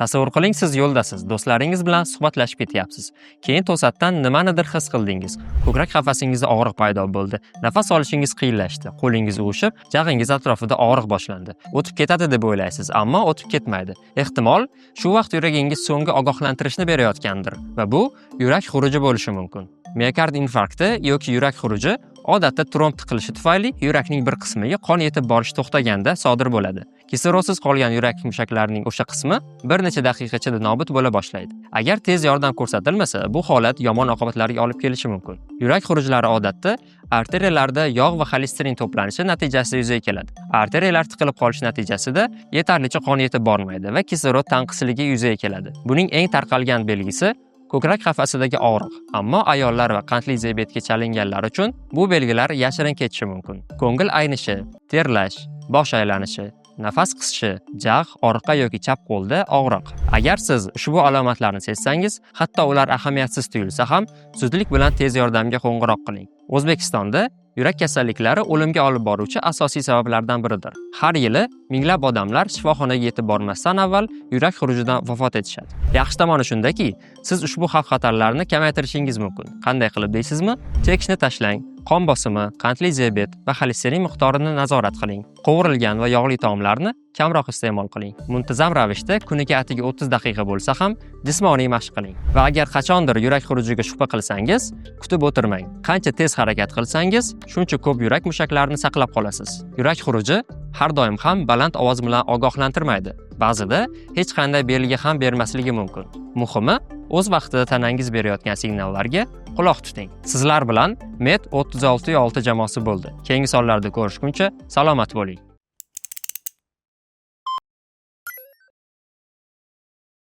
Tasavvur qiling, siz yo'ldasiz, do'stlaringiz bilan suhbatlashib ketyapsiz. Keyin to'satdan nimanidir his qildingiz. Ko'krak qafasingizda og'riq paydo bo'ldi. Nafas olishingiz qiyinlashdi. Qo'lingiz uvishib, jag'ingiz atrofida og'riq boshlandi. O'tib ketadi deb o'ylaysiz, ammo o'tib ketmaydi. Ehtimol, shu vaqt yuragingiz so'nggi ogohlantirishni berayotgandir va bu yurak xuruji bo'lishi mumkin. Miokard infarkti yoki yurak xuruji odatda tromb tiqilishi tufayli yurakning bir qismiga qon yetib borish to'xtaganda sodir bo'ladi. Kislorodsiz qolgan yurak mushaklarining o'sha qismi bir necha daqiqa ichida nobud bo'la boshlaydi. Agar tez yordam ko'rsatilmasa, bu holat yomon oqibatlarga olib kelishi mumkin. Yurak xurujlari odatda arteriyalarda yog' va xolesterin to'planishi natijasida yuzaga keladi. Arteriyalar tiqilib qolishi natijasida yetarlicha qon yetib bormaydi va kislorod tanqisligi yuzaga keladi. Buning eng tarqalgan belgisi ko'krak qafasidagi og'riq, ammo ayollar va qandli diabetga chalinganlar uchun bu belgilar yashirin ketishi mumkin. Ko'ngil aynishi, terlash, bosh aylanishi, nafas qisishi, jag', orqa yoki chap qo'lda og'riq. Agar siz ushbu alomatlarni sezsangiz, hatto ular ahamiyatsiz tuyulsa ham, zudlik bilan tez yordamga qo'ng'iroq qiling. O'zbekistonda yurak kasalliklari o'limga olib boruvchi asosiy sabablardan biridir. Har yili minglab odamlar shifoxonaga yetib bormasdan avval yurak xurujidan vafot etishadi. Yaxshi tomoni shundaki, siz ushbu xavf-xatarlarni kamaytirishingiz mumkin. Qanday qilib deysizmi? Chekishni tashlang, qon bosimi, qandli diabet va xolesterin miqdorini nazorat qiling. Qovurilgan va yog'li taomlarni kamroq iste'mol qiling. Muntazam ravishda kuniga atiga 30 daqiqa bo'lsa ham jismoniy mashq qiling. Va agar qachondir yurak xurujiga shubha qilsangiz, kutib o'tirmang. Qancha tez harakat qilsangiz, shuncha ko'p yurak mushaklarini saqlab qolasiz. Yurak xuruji har doim ham baland ovoz bilan ogohlantirmaydi. Ba'zida hech qanday belgi ham bermasligi mumkin. Muhimi, o'z vaqtida tanangiz berayotgan signallarga quloq tuting. Sizlar bilan Med 36 jamoasi bo'ldi. Keyingi sonlarda ko'rishguncha salomat bo'ling.